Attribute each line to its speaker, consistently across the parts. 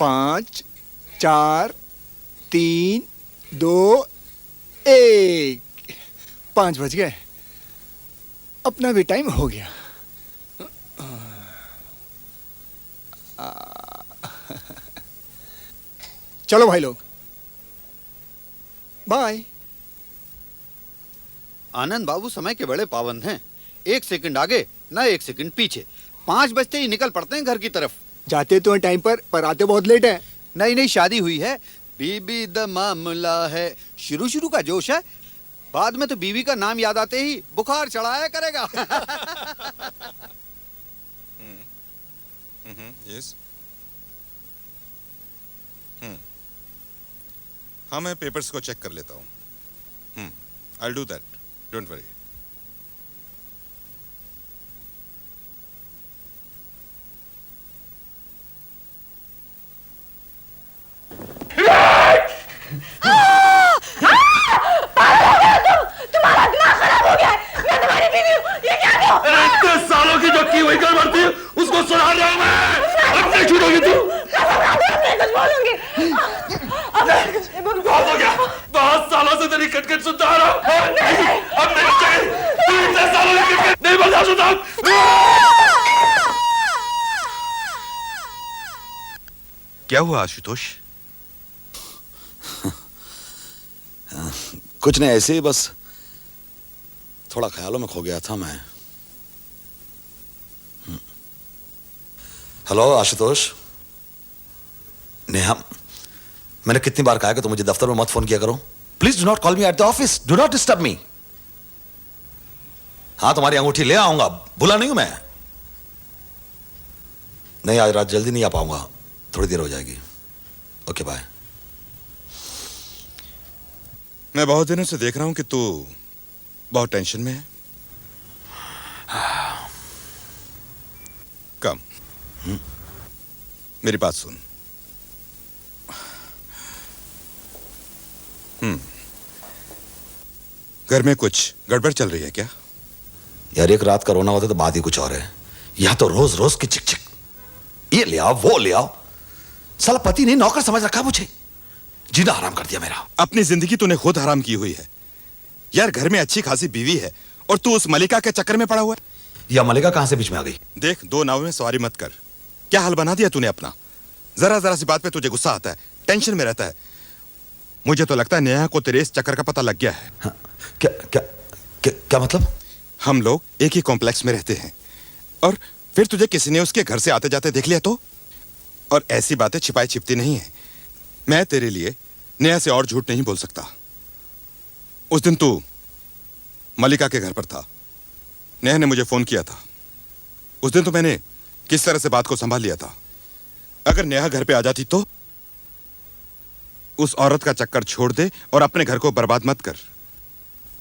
Speaker 1: 5 4 3 2 1। 5 बज गए। अपना भी टाइम हो गया। चलो भाई लोग, बाय।
Speaker 2: आनंद बाबू समय के बड़े पाबंद हैं। 1 सेकंड आगे ना 1 सेकंड पीछे। 5 बजते ही निकल पड़ते हैं घर की तरफ।
Speaker 1: जाते तो हैं टाइम पर आते बहुत लेट है।
Speaker 2: नई नई शादी हुई है, बीबी द मामला है। शुरू शुरू का जोश है, बाद में तो बीवी का नाम याद आते ही बुखार चढ़ाया करेगा।
Speaker 3: यस। हाँ, मैं पेपर्स को चेक कर लेता हूँ। I'll do that. Don't worry.
Speaker 4: तुम्हारा दिमाग खराब हो गया है। मैं तुम्हारी बीवी हूँ। ये क्या हो?
Speaker 5: इतने सालों की जो की हुई कर बढ़ती है, उसको सुना रहा हूं मैं। अब नहीं छूटोगी तू।
Speaker 4: मैं कुछ बोलूंगी।
Speaker 5: बहुत हो गया। बहुत सालों से तेरी कटकट सुनता आ रहा हूं। अब नहीं बचेगी। तू इतने सालों की कटकट नहीं बर्दाश्त होता।
Speaker 3: क्या हुआ आशुतोष?
Speaker 6: कुछ नहीं, ऐसे ही बस थोड़ा ख्यालों में खो गया था मैं। हेलो आशुतोष। नेहा, मैंने कितनी बार कहा कि तुम मुझे दफ्तर में मत फोन किया करो। Please do not call me at the office. Do not disturb me. हाँ, तुम्हारी अंगूठी ले आऊंगा, भूला नहीं हूं मैं। नहीं, आज रात जल्दी नहीं आ पाऊंगा, थोड़ी देर हो जाएगी। Okay bye.
Speaker 3: मैं बहुत दिनों से देख रहा हूं कि तू बहुत टेंशन में है। कम, मेरी बात सुन। घर में कुछ गड़बड़ चल रही है क्या?
Speaker 6: यार, एक रात का रोना होता तो बात ही कुछ और है। यहां तो रोज रोज की चिक चिक, ये ले आओ वो ले आओ। साला पति नहीं नौकर समझ रखा मुझे। जीना हराम कर दिया मेरा।
Speaker 3: अपनी जिंदगी तूने खुद हराम की हुई है। यार, घर में अच्छी खासी बीवी है और तू उस मलिका के चक्कर में पड़ा हुआ है।
Speaker 6: या मलिका कहां से बीच में आ गई?
Speaker 3: देख, 2 नाव में सवारी मत कर। क्या हाल बना दिया तूने अपना। जरा जरा सी बात पे तुझे गुस्सा आता है, टेंशन में रहता है। मुझे तो लगता है नेहा को तेरे इस चक्कर का पता लग गया है।
Speaker 6: हाँ, क्या क्या क्या, क्या मतलब?
Speaker 3: हम लोग एक ही कॉम्प्लेक्स में रहते हैं और फिर तुझे किसी ने उसके घर से आते जाते देख लिया तो? और ऐसी बातें छिपाई छिपती नहीं है। मैं तेरे लिए नेहा से और झूठ नहीं बोल सकता। उस दिन तू मलिका के घर पर था, नेहा ने मुझे फोन किया था। उस दिन तो मैंने किस तरह से बात को संभाल लिया था। अगर नेहा घर पे आ जाती तो? उस औरत का चक्कर छोड़ दे और अपने घर को बर्बाद मत कर।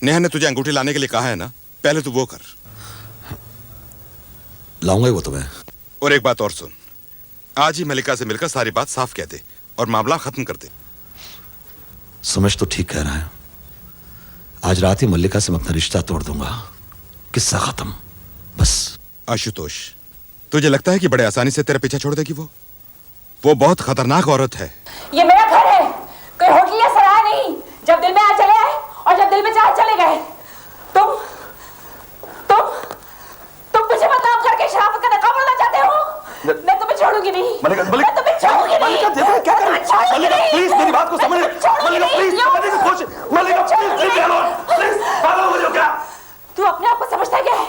Speaker 3: नेहा ने तुझे अंगूठी लाने के लिए कहा है ना, पहले तू वो कर।
Speaker 6: लाऊंगा ही वो तुम्हें।
Speaker 3: और एक बात और सुन, आज ही मलिका से मिलकर सारी बात साफ कह दे और मामला खत्म कर दे।
Speaker 6: समझ तो ठीक कह रहा है। आज रात ही मल्लिका से मैं अपना रिश्ता तोड़ दूंगा, किस्सा खत्म बस।
Speaker 3: आशुतोष, तुझे लगता है कि बड़े आसानी से तेरा पीछा छोड़ देगी वो बहुत खतरनाक औरत है।
Speaker 4: ये मेरा घर है, कोई होटल या सराय नहीं। जब दिल में आ चले आए और जब दिल में चाह चले गए। तुम मुझे बदनाम करके शराफत का नकाब बनना चाहते हो। मैं तुम्हें छोड़ूंगी नहीं।
Speaker 5: मलिका,
Speaker 4: मैं तुम्हें छोड़ूंगी नहीं।
Speaker 5: मलिका, देखो क्या कर रही है। मलिका, प्लीज मेरी बात को समझ। मलिका, प्लीज मलिका, सोच। Mallika, please leave me alone. Please, पागल हो गए क्या?
Speaker 4: तू अपने आप को समझता है क्या है?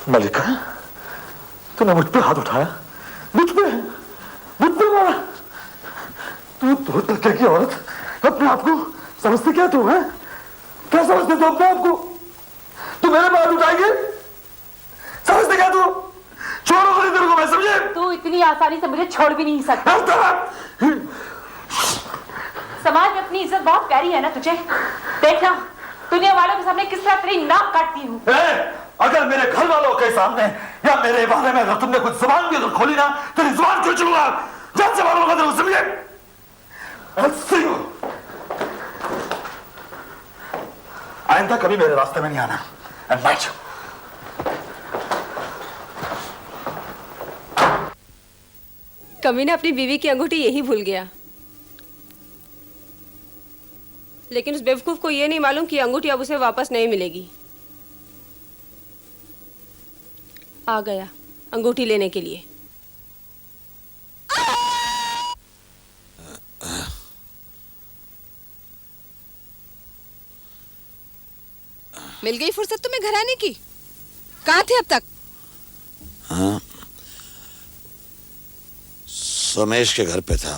Speaker 5: मलिका, तूने मुझ पे हाथ उठाया, मुझ पे मारा। तू दो टके की औरत अपने आप को समझते क्या तू है? क्या समझते तू अपने आप को? तू मेरे पे हाथ उठाएगी? समझते क्या तू? छोड़ो नहीं तेरे को मैं, समझे?
Speaker 4: तू इतनी आसानी से मुझे छोड़ भी नहीं सकता। समाज में अपनी इज्जत बहुत प्यारी है ना तुझे। देखना दुनिया वालों के सामने किस तरह तेरी नाक काटती हूँ।
Speaker 5: अगर मेरे घर वालों के सामने या मेरे बारे में अगर तुमने कुछ जुबान भी अगर खोली ना, तेरी जुबान खींच लूंगा। जान से मारूंगा तेरे को, समझे? आइंदा कभी मेरे रास्ते में नहीं आना।
Speaker 7: कमीना अपनी बीवी की अंगूठी यही भूल गया। लेकिन उस बेवकूफ को यह नहीं मालूम कि अंगूठी अब उसे वापस नहीं मिलेगी। आ गया अंगूठी लेने के लिए।
Speaker 8: मिल गई फुर्सत तुम्हें घर आने की? कहाँ थे अब तक?
Speaker 6: हाँ, सोमेश के घर पे था।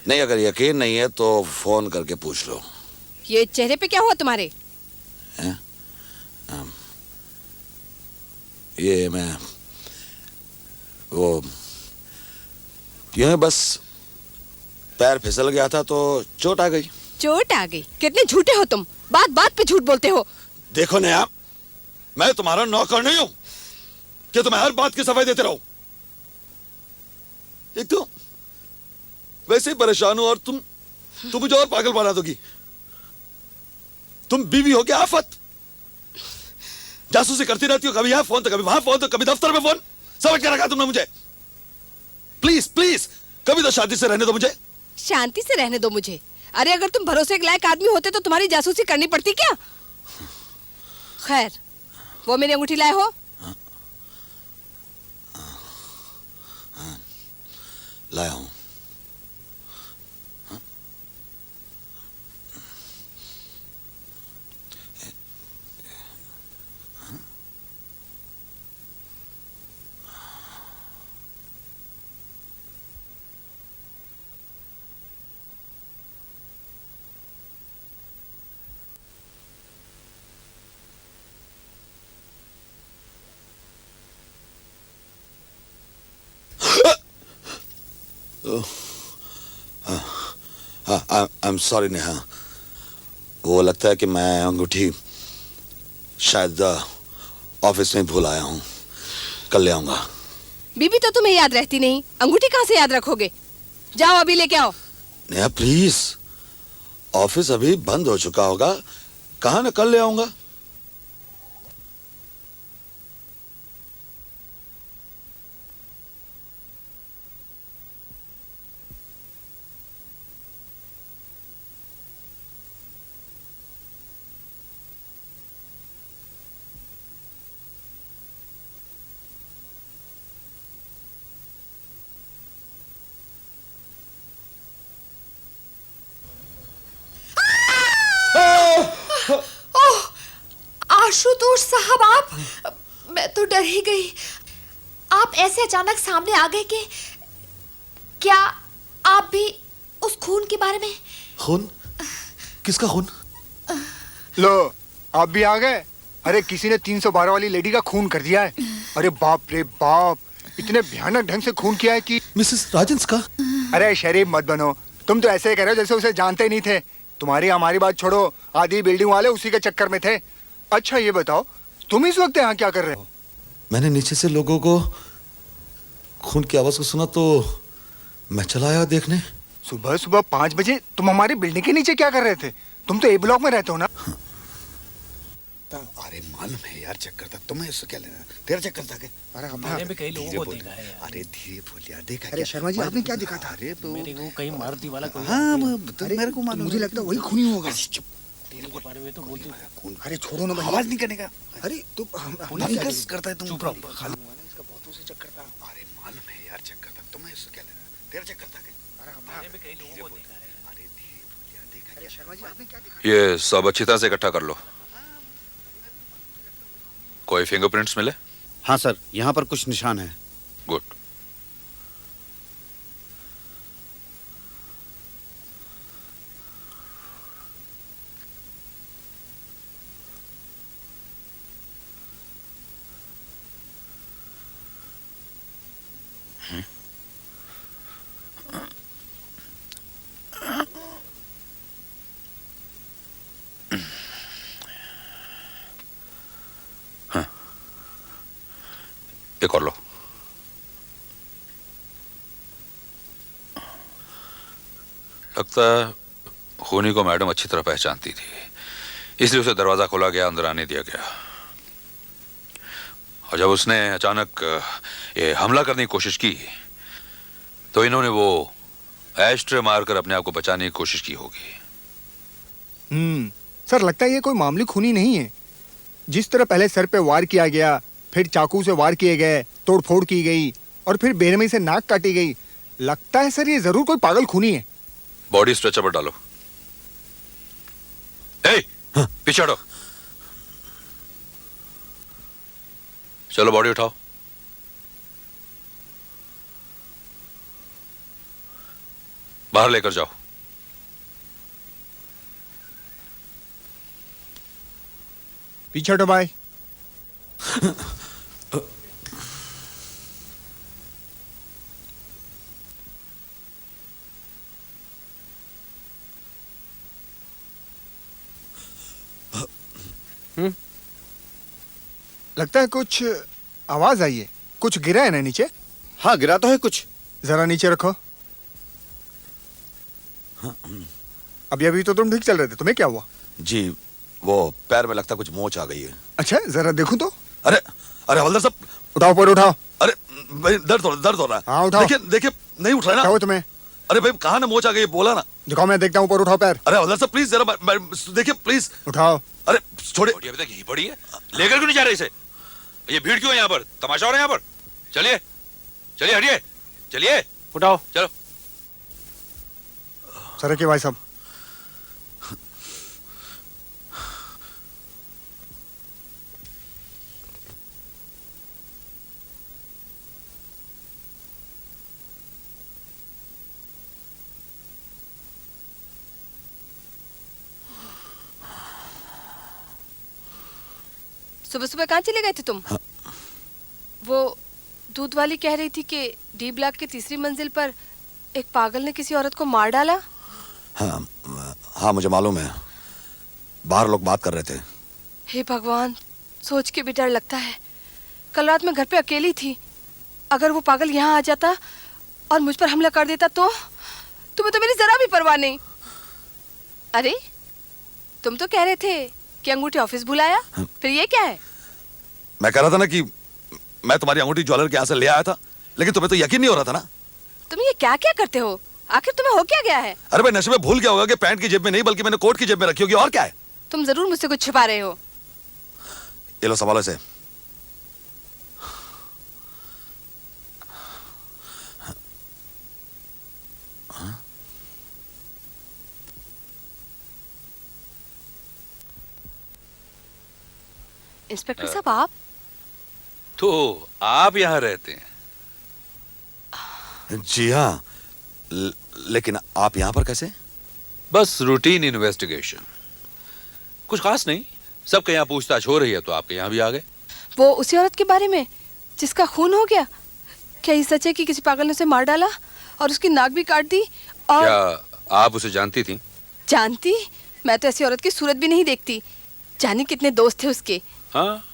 Speaker 6: नहीं, अगर यकीन नहीं है तो फोन करके पूछ लो।
Speaker 8: ये चेहरे पे क्या हुआ तुम्हारे?
Speaker 6: हैं? ये मैं वो यूं ही बस पैर फिसल गया था तो चोट आ गई।
Speaker 8: चोट आ गई? कितने झूठे हो तुम, बात बात पे झूठ बोलते हो।
Speaker 6: देखो नेहा, मैं तुम्हारा नौकर नहीं हूं कि तुम्हें हर बात की सफाई देते रहो। एक तो वैसे ही परेशान हूं और तुम मुझे और पागल बना दोगी। तुम बीवी हो क्या आफत? जासूसी करती रहती हो, कभी यहां फोन तो कभी वहां फोन तो कभी दफ्तर में फोन। समझ के रखा तुमने मुझे। प्लीज प्लीज कभी तो शांति से रहने दो मुझे।
Speaker 8: शांति से रहने दो मुझे? अरे अगर तुम भरोसे के लायक आदमी होते तो तुम्हारी जासूसी करनी पड़ती क्या? खैर, वो मेरी अंगूठी लाए हो?
Speaker 6: लाया हूं। आई एम सॉरी नेहा, वो लगता है कि मैं अंगूठी शायद ऑफिस में भूल आया हूँ। कल ले आऊंगा।
Speaker 8: बीबी तो तुम्हें याद रहती नहीं, अंगूठी कहाँ से याद रखोगे? जाओ अभी लेके आओ।
Speaker 6: नेहा प्लीज, ऑफिस अभी बंद हो चुका होगा, कहाँ ना कल ले आऊंगा।
Speaker 9: आशुतोष साहब, आप! मैं तो डर ही गई। आप ऐसे अचानक सामने आ गए कि क्या आप भी उस खून के बारे में?
Speaker 6: खून? किसका खून?
Speaker 1: लो, आप भी आ गए। अरे किसी ने 312 वाली लेडी का खून कर दिया है। अरे बाप रे बाप, इतने भयानक ढंग से खून किया है कि
Speaker 6: मिसेस राजंस का।
Speaker 1: अरे शरीफ मत बनो, तुम तो ऐसे ही कह रहे हो जैसे उसे जानते ही नहीं थे। तुम्हारी हमारी बात छोड़ो, आधी बिल्डिंग वाले उसी के चक्कर में थे। अच्छा ये बताओ, तुम इस वक्त यहाँ क्या कर रहे हो?
Speaker 6: मैंने नीचे से लोगों को खून की आवाज को सुना तो मैं चला आया देखने।
Speaker 1: सुबह सुबह 5 बजे तुम हमारी बिल्डिंग के नीचे क्या कर रहे थे? तुम तो ए ब्लॉक में रहते हो ना?
Speaker 2: अरे मालूम है यार, चक्कर था। तुम्हें इससे क्या लेना? तेरा चक्कर था क्या?
Speaker 1: अरे
Speaker 10: मैंने भी कई लोगों को देखा है यार।
Speaker 2: अरे धीरे बोल यार, देखा
Speaker 1: अरे
Speaker 2: क्या?
Speaker 1: शर्मा जी, आपने क्या दिखा था?
Speaker 2: अरे तो
Speaker 10: मेरे को कहीं मारुति वाला कोई
Speaker 2: हाँ, मेरे को मालूम
Speaker 1: मुझे लगता है वही खूनी होगा।
Speaker 2: चुप,
Speaker 10: तेरे के बारे में तो बोलते
Speaker 2: खून।
Speaker 1: अरे छोड़ो ना भाई,
Speaker 2: आवाज नहीं करने का।
Speaker 1: अरे तुम
Speaker 2: बकवास करता है तुम।
Speaker 10: चुप रहो।
Speaker 1: इसका बहुतों से चक्कर था।
Speaker 2: अरे मालूम है यार, चक्कर था। तुम्हें इससे क्या लेना? तेरा चक्कर था क्या?
Speaker 10: मैंने भी कई लोगों को देखा है।
Speaker 2: अरे धीरे बोल यार, देखा क्या?
Speaker 1: शर्मा जी, आपने क्या दिखा?
Speaker 11: ये सब अच्छी तरह से इकट्ठा कर लो। कोई फिंगरप्रिंट्स मिले?
Speaker 2: हाँ सर, यहाँ पर कुछ निशान है।
Speaker 11: गुड। एक और लो। लगता है खूनी को मैडम अच्छी तरह पहचानती थी, इसलिए उसे दरवाजा खोला गया, अंदर आने दिया गया। और जब उसने अचानक ये हमला करने की कोशिश की तो इन्होंने वो एस्ट्रे मारकर अपने आप को बचाने की कोशिश की होगी।
Speaker 1: सर लगता है ये कोई मामूली खूनी नहीं है। जिस तरह पहले सर पे वार किया गया, फिर चाकू से वार किए गए, तोड़फोड़ की गई और फिर बेरहमी से नाक काटी गई, लगता है सर ये जरूर कोई पागल खूनी है।
Speaker 11: बॉडी स्ट्रेचर पर डालो। ए, पीछे हटो। चलो बॉडी उठाओ। बाहर लेकर जाओ।
Speaker 1: पीछे हटो भाई। लगता है कुछ आवाज आई है, कुछ गिरा है ना नीचे।
Speaker 2: हाँ गिरा तो है कुछ।
Speaker 1: जरा नीचे रखो। अभी तो तुम ठीक चल रहे थे, तुम्हें क्या हुआ?
Speaker 6: जी वो पैर में लगता कुछ मोच आ गई है।
Speaker 1: अच्छा जरा देखूं तो।
Speaker 6: अरे अरे हवलदार साहब,
Speaker 1: उठाओ पर उठाओ।
Speaker 6: अरे भाई दर्द हो रहा है।
Speaker 1: हाँ उठाओ।
Speaker 6: देखिए देखिए नहीं उठ रहा है ना।
Speaker 1: क्या हुआ तुम्हें?
Speaker 6: अरे भाई कहाँ ना मोच आ गई, बोला ना।
Speaker 1: दिखाओ मैं देखता हूँ, ऊपर उठाओ पैर।
Speaker 6: अरे हवलदार साहब प्लीज जरा देखिए प्लीज।
Speaker 1: उठाओ।
Speaker 6: अरे छोड़े।
Speaker 11: बॉडी अभी तक यहीं पड़ी है, लेकर क्यों नहीं जा रहे इसे? ये भीड़ क्यों है यहाँ पर? तमाशा हो रहा है यहाँ पर। चलिए चलिए हटिए, चलिए
Speaker 10: उठाओ।
Speaker 11: चलो।
Speaker 1: सर के भाई साहब।
Speaker 8: सुबह सुबह कहाँ चले गए थे तुम? वो दूध वाली कह रही थी कि डी ब्लॉक की तीसरी मंजिल पर एक पागल ने किसी औरत को मार डाला।
Speaker 6: हाँ हाँ मुझे मालूम है, बाहर लोग बात कर रहे थे।
Speaker 8: हे भगवान, सोच के भी डर लगता है। कल रात मैं घर पे अकेली थी, अगर वो पागल यहाँ आ जाता और मुझ पर हमला कर देता तो? तुम्हें तो मेरी जरा भी परवाह नहीं। अरे तुम तो कह रहे थे कि अंगूठी ऑफिस बुलाया, फिर ये क्या है?
Speaker 6: मैं कह रहा था ना कि मैं तुम्हारी अंगूठी ज्वेलर के यहाँ से ले आया था, लेकिन तुम्हें तो यकीन नहीं हो रहा था ना।
Speaker 8: तुम ये क्या क्या करते हो? आखिर तुम्हें हो क्या गया है?
Speaker 6: अरे भाई नशे में भूल गया होगा कि पैंट की जेब में नहीं बल्कि मैंने कोट की जेब में रखी होगी, और क्या है?
Speaker 8: तुम जरूर मुझसे कुछ छिपा रहे हो।
Speaker 6: ये लो संभालो से।
Speaker 8: इंस्पेक्टर साहब आप?
Speaker 11: तो आप यहाँ रहते हैं?
Speaker 6: जी हाँ, लेकिन आप यहाँ पर कैसे?
Speaker 11: बस रूटीन इन्वेस्टिगेशन, कुछ खास नहीं। सबके यहाँ पूछताछ हो रही है तो आपके यहाँ भी आ गए।
Speaker 8: वो उसी औरत के बारे में जिसका खून हो गया? क्या ये सच है कि किसी पागल ने उसे मार डाला और उसकी नाक भी काट दी? और
Speaker 11: क्या आप उसे जानती थी?
Speaker 8: जानती? मैं तो ऐसी औरत की सूरत भी नहीं देखती। जाने कितने दोस्त थे उसके।
Speaker 11: हाँ,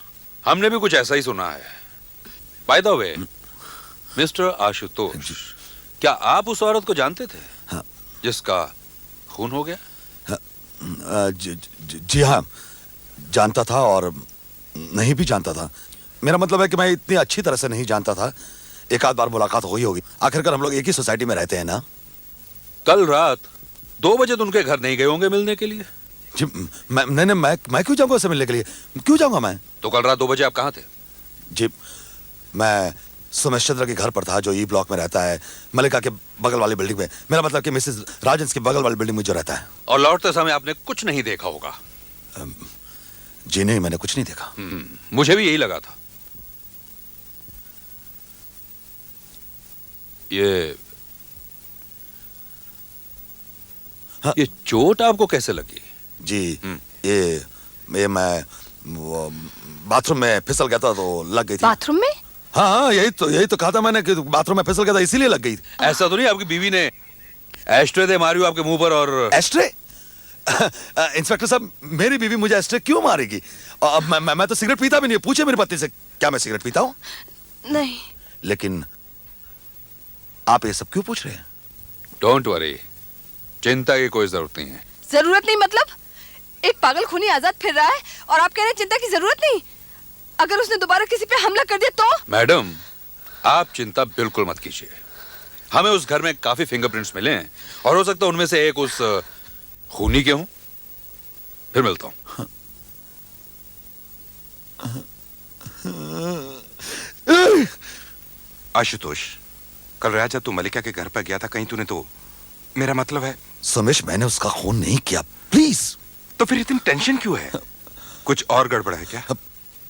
Speaker 11: हमने भी कुछ ऐसा ही सुना है। By the way, mister Ashutosh, क्या आप उस औरत को जानते थे?
Speaker 6: हाँ।
Speaker 11: जिसका खून हो गया?
Speaker 6: जी हाँ, जानता था और नहीं भी जानता था। मेरा मतलब है कि मैं इतनी अच्छी तरह से नहीं जानता था। एक आध बार मुलाकात हुई होगी, आखिरकार हम लोग एक ही सोसाइटी में रहते हैं ना।
Speaker 11: कल रात 2 बजे तो उनके घर नहीं गए होंगे मिलने के लिए?
Speaker 6: जी मैं क्यों जाऊंगा उससे मिलने के लिए? क्यों जाऊंगा मैं?
Speaker 11: तो कल रात 2 बजे आप कहाँ थे?
Speaker 6: जी मैं सुमेश चंद्र के घर पर था, जो ई ब्लॉक में रहता है, मलिका के बगल वाली बिल्डिंग में। मेरा मतलब कि मिसेस राजन के बगल वाली बिल्डिंग में जो रहता है।
Speaker 11: और लौटते समय आपने कुछ नहीं देखा होगा?
Speaker 6: जी नहीं, मैंने कुछ नहीं देखा।
Speaker 11: मुझे भी यही लगा था। ये चोट आपको कैसे लगी?
Speaker 6: जी ये मैं बाथरूम में फिसल गया था तो लग गई थी।
Speaker 8: बाथरूम में?
Speaker 6: हाँ यही तो कहा था मैंने कि बाथरूम में फिसल गया था इसीलिए लग गई।
Speaker 11: ऐसा तो नहीं आपकी बीवी ने एस्ट्रे दे मारी हो आपके मुंह पर? और
Speaker 6: एस्ट्रे? इंस्पेक्टर साहब, मेरी बीवी मुझे एस्ट्रे क्यों मारेगी? अब मैं तो सिगरेट पीता भी नहीं। पूछे मेरी पत्नी से, क्या मैं सिगरेट पीता हूँ?
Speaker 8: नहीं।
Speaker 6: लेकिन आप ये सब क्यों पूछ रहे हैं?
Speaker 11: डोंट वरी, चिंता की कोई जरूरत नहीं है।
Speaker 8: जरूरत नहीं मतलब? एक पागल खूनी आजाद फिर रहा है और आप कह रहे हैं चिंता की जरूरत नहीं? अगर उसने दोबारा किसी पे हमला कर दिया तो?
Speaker 11: मैडम, आप चिंता बिल्कुल मत कीजिए। हमें उस घर में काफी फिंगरप्रिंट्स मिले हैं और हो सकता है उनमें से एक उस खूनी के हों। फिर मिलता हूं।
Speaker 3: आशुतोष, कल रात जब तू मलिका के घर पर गया था कहीं तूने तो, मेरा मतलब है
Speaker 6: समेश, मैंने उसका खून नहीं किया, प्लीज।
Speaker 3: तो फिर इतनी टेंशन क्यों है? कुछ और गड़बड़ है क्या?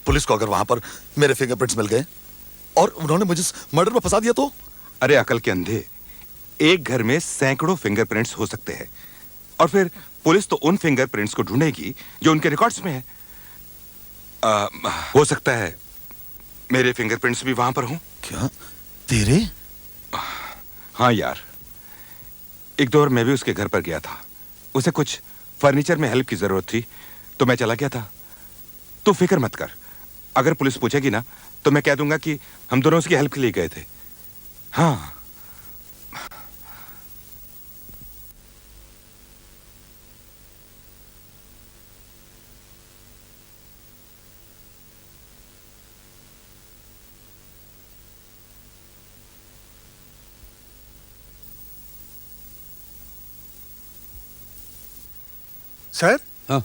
Speaker 6: पुलिस को अगर वहां पर मेरे फिंगरप्रिंट्स मिल गए और उन्होंने मुझे मर्डर में फंसा दिया तो?
Speaker 3: अरे अकल के अंधे, एक घर में सैकड़ों फिंगरप्रिंट्स हो सकते हैं और फिर पुलिस तो उन फिंगरप्रिंट्स को ढूंढेगी जो उनके रिकॉर्ड्स में है। हो सकता है मेरे फिंगरप्रिंट्स भी वहां पर हों।
Speaker 6: क्या तेरे?
Speaker 3: हाँ यार, एक दो बार मैं भी उसके घर पर गया था। उसे कुछ फर्नीचर में हेल्प की जरूरत थी तो मैं चला गया था। तू फिक्र मत कर, अगर पुलिस पूछेगी ना तो मैं कह दूंगा कि हम दोनों उसकी हेल्प के लिए गए थे। हाँ,
Speaker 1: सर,
Speaker 2: हाँ।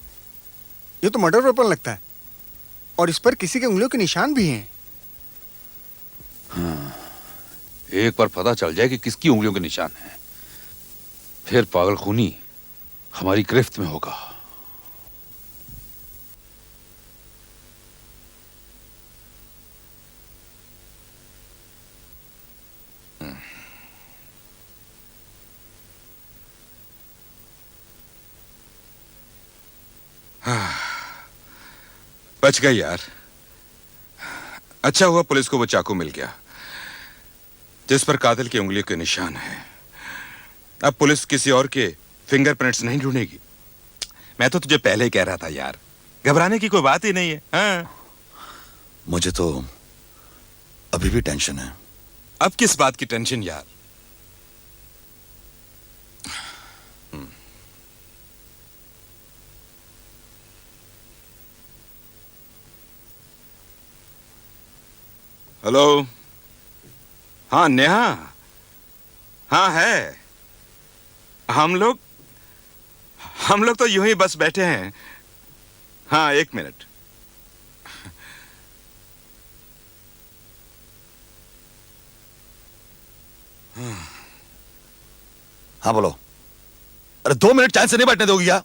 Speaker 1: ये तो मर्डर वेपन लगता है और इस पर किसी के उंगलियों के निशान भी हैं।
Speaker 11: एक बार पता चल जाए कि किसकी उंगलियों के निशान हैं, फिर पागल खूनी हमारी गिरफ्त में होगा।
Speaker 3: बच गई यार। अच्छा हुआ पुलिस को वो चाकू मिल गया जिस पर कातिल की उंगलियों के निशान है। अब पुलिस किसी और के फिंगरप्रिंट्स नहीं ढूंढेगी। मैं तो तुझे पहले ही कह रहा था यार, घबराने की कोई बात ही नहीं है। हाँ?
Speaker 6: मुझे तो अभी भी टेंशन है।
Speaker 3: अब किस बात की टेंशन यार? हेलो, हाँ नेहा, हाँ है। हम लोग तो यूं ही बस बैठे हैं। हाँ, एक मिनट।
Speaker 6: हाँ बोलो। अरे 2 मिनट चैन से नहीं बैठने दोगी क्या?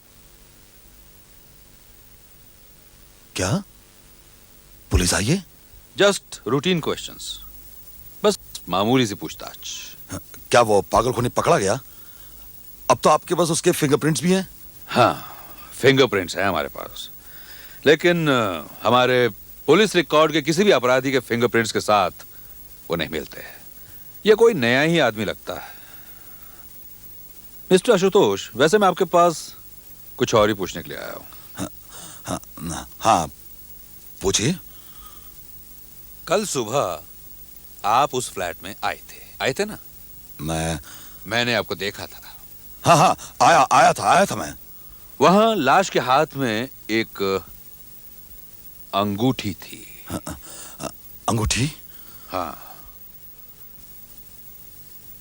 Speaker 6: क्या पुलिस आई है?
Speaker 11: जस्ट रूटीन क्वेश्चंस, बस मामूली सी पूछताछ।
Speaker 6: क्या वो पागल खूनी पकड़ा गया? अब तो आपके पास उसके फिंगरप्रिंट्स भी हैं?
Speaker 11: हाँ, फिंगरप्रिंट्स हैं हमारे पास, लेकिन हमारे पुलिस रिकॉर्ड के किसी भी अपराधी के फिंगरप्रिंट्स के साथ वो नहीं मिलते। ये कोई नया ही आदमी लगता है। मिस्टर आशुतोष, वैसे मैं आपके पास कुछ और ही पूछने के लिए आया हूं।
Speaker 6: हाँ, पूछिए।
Speaker 11: कल सुबह आप उस फ्लैट में आए थे ना?
Speaker 6: मैंने
Speaker 11: आपको देखा था।
Speaker 6: हाँ, आया था मैं।
Speaker 11: वहां लाश के हाथ में एक अंगूठी थी।
Speaker 6: अंगूठी?
Speaker 11: हाँ,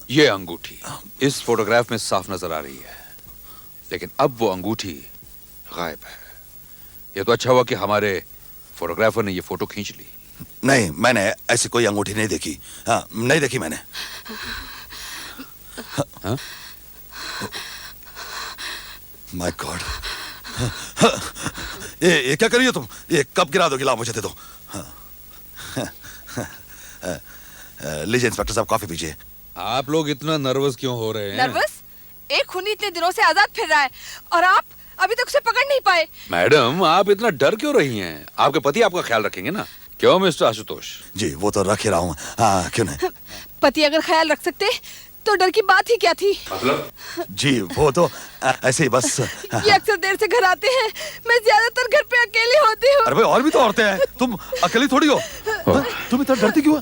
Speaker 11: ये अंगूठी इस फोटोग्राफ में साफ नजर आ रही है, लेकिन अब वो अंगूठी गायब है। ये तो अच्छा हुआ कि हमारे फोटोग्राफर ने ये फोटो खींच ली।
Speaker 6: नहीं, मैंने ऐसी कोई अंगूठी नहीं देखी। हाँ, नहीं देखी मैंने।
Speaker 11: हाँ?
Speaker 6: माय गॉड, ये क्या करिए तुम? ये कब गिरा दोगी? ला मुझे दे दो। लीजिए इंस्पेक्टर साहब, कॉफी पीजिए।
Speaker 11: आप लोग इतना नर्वस क्यों हो रहे हैं?
Speaker 8: नर्वस? एक खूनी इतने दिनों से आजाद फिर रहा है और आप अभी तक उसे पकड़ नहीं पाए।
Speaker 11: मैडम, आप इतना डर क्यों रही हैं? आपके पति आपका ख्याल रखेंगे ना? क्यों मिस्टर आशुतोष?
Speaker 6: जी, वो तो रख ही रहा हूँ। हाँ, क्यों नहीं?
Speaker 8: पति अगर ख्याल रख सकते तो डर की बात ही क्या थी?
Speaker 11: मतलब?
Speaker 6: जी, वो तो ऐसे ही बस।
Speaker 8: ये अक्सर देर से घर आते हैं, मैं ज्यादातर घर पे अकेली होती हूँ।
Speaker 6: अरे भाई, और भी तो औरतें हैं, तुम अकेली थोड़ी हो। तुम इतना डरती क्यों है?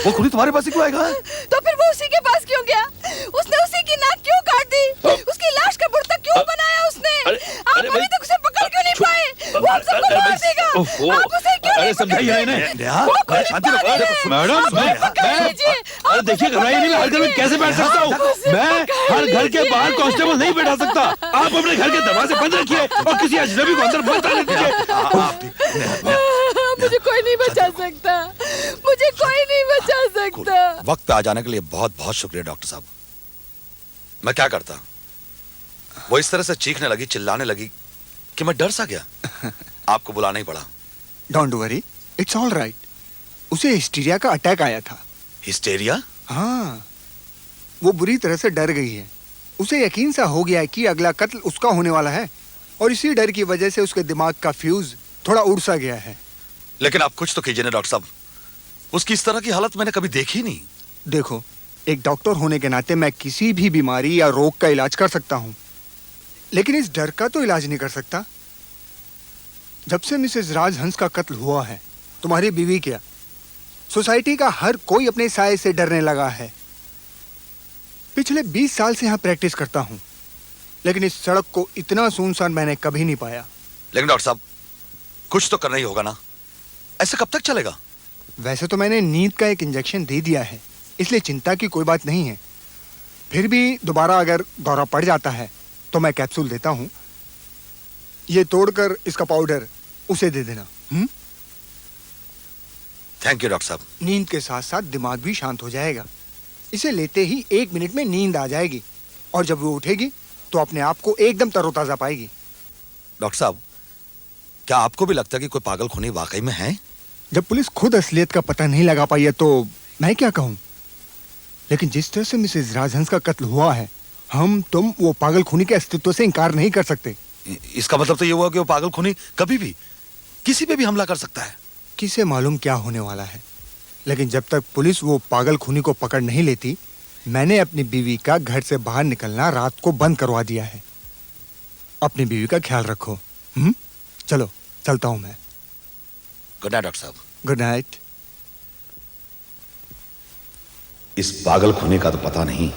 Speaker 6: वो खुद ही तुम्हारे पास ही क्यों आएगा?
Speaker 8: तो फिर वो उसी के पास क्यों गया? उसने उसी की नाक क्यों काट दी? उसकी लाश का बुर्ता क्यों बनाया उसने? आप अभी तक उसे पकड़ क्यों नहीं पाए? वो हम सबको मार देगा। आप उसे क्यों नहीं पकड़ पाए?
Speaker 6: नेहा, शांति रखो।
Speaker 11: मैडम,
Speaker 8: पकड़ लीजिए,
Speaker 5: अरे देखिए, घबराइए नहीं, मैं हर घर में कैसे बैठ सकता हूँ? मैं हर घर के बाहर कांस्टेबल नहीं बैठा सकता। आप अपने घर के दरवाजे बंद रखिए और किसी अजनबी को अंदर मत आने दीजिए।
Speaker 8: मुझे कोई नहीं बचा सकता, मुझे कोई नहीं बचा सकता।
Speaker 6: वक्त पे आ जाने के लिए बहुत बहुत शुक्रिया डॉक्टर साहब। मैं क्या करता, वो इस तरह से चीखने लगी, चिल्लाने लगी कि मैं डर सा गया। आपको बुलाना ही पड़ा।
Speaker 1: Don't worry, it's all right. उसे हिस्टीरिया का अटैक आया था।
Speaker 6: हिस्टेरिया?
Speaker 1: हाँ, वो बुरी तरह से डर गई है। उसे यकीन सा हो गया है कि अगला कत्ल उसका होने वाला है और इसी डर की वजह से उसके दिमाग का फ्यूज थोड़ा उड़ सा गया है।
Speaker 6: लेकिन आप कुछ तो कीजिए ना डॉक्टर साहब, उसकी इस तरह की हालत मैंने कभी देखी नहीं।
Speaker 1: देखो, एक डॉक्टर होने के नाते मैं किसी भी बीमारी या रोग का इलाज कर सकता हूँ, लेकिन इस डर का तो इलाज नहीं कर सकता। जब से मिसेस राजहंस का कत्ल हुआ है, तुम्हारी बीवी क्या, सोसाइटी का हर कोई अपने साये से डरने लगा है। पिछले 20 साल से यहाँ प्रैक्टिस करता हूँ, लेकिन इस सड़क को इतना सुनसान मैंने कभी नहीं पाया।
Speaker 6: लेकिन डॉक्टर साहब, कुछ तो करना ही होगा ना, ऐसे कब तक चलेगा?
Speaker 1: वैसे तो मैंने नींद का एक इंजेक्शन दे दिया है, इसलिए चिंता की कोई बात नहीं है। फिर भी दोबारा अगर दौरा पड़ जाता है तो मैं कैप्सूल देता हूँ। ये तोड़कर इसका पाउडर उसे दे देना।
Speaker 6: थैंक यू डॉक्टर साहब।
Speaker 1: नींद के साथ साथ दिमाग भी शांत हो जाएगा। इसे लेते ही 1 मिनट में नींद आ जाएगी और जब वो उठेगी तो अपने आप को एकदम तरोताजा पाएगी।
Speaker 6: डॉक्टर साहब, क्या आपको भी लगता है कि कोई पागल खूनी वाकई में है?
Speaker 1: जब पुलिस खुद असलियत का पता नहीं लगा पाई है तो मैं क्या कहूँ, लेकिन जिस तरह से मिसेस राजहंस का कत्ल हुआ है, हम तुम वो पागल खूनी के अस्तित्व से इनकार नहीं कर सकते।
Speaker 6: इसका मतलब तो ये हुआ कि वो पागल खूनी कभी भी किसी पे भी हमला कर सकता है।
Speaker 1: किसे मालूम क्या होने वाला है, लेकिन जब तक पुलिस वो पागल खूनी को पकड़ नहीं लेती, मैंने अपनी बीवी का घर से बाहर निकलना रात को बंद करवा दिया है। अपनी बीवी का ख्याल रखो। चलो चलता हूं मैं।
Speaker 6: गुड नाइट डॉक्टर साहब।
Speaker 1: Good night.
Speaker 6: इस पागल खूनी का तो पता नहीं,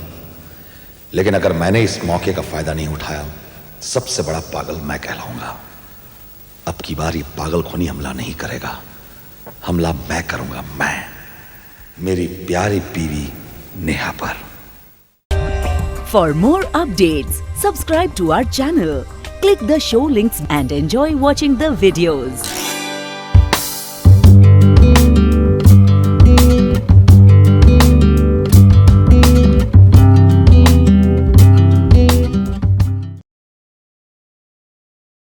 Speaker 6: लेकिन अगर मैंने इस मौके का फायदा नहीं उठाया, सबसे बड़ा पागल मैं कहलाऊंगा। अब की बार ये पागल खूनी हमला नहीं करेगा, हमला मैं करूंगा। मैं मेरी प्यारी बीवी नेहा पर।
Speaker 12: For more updates, subscribe to our channel, click the show links and enjoy watching the videos.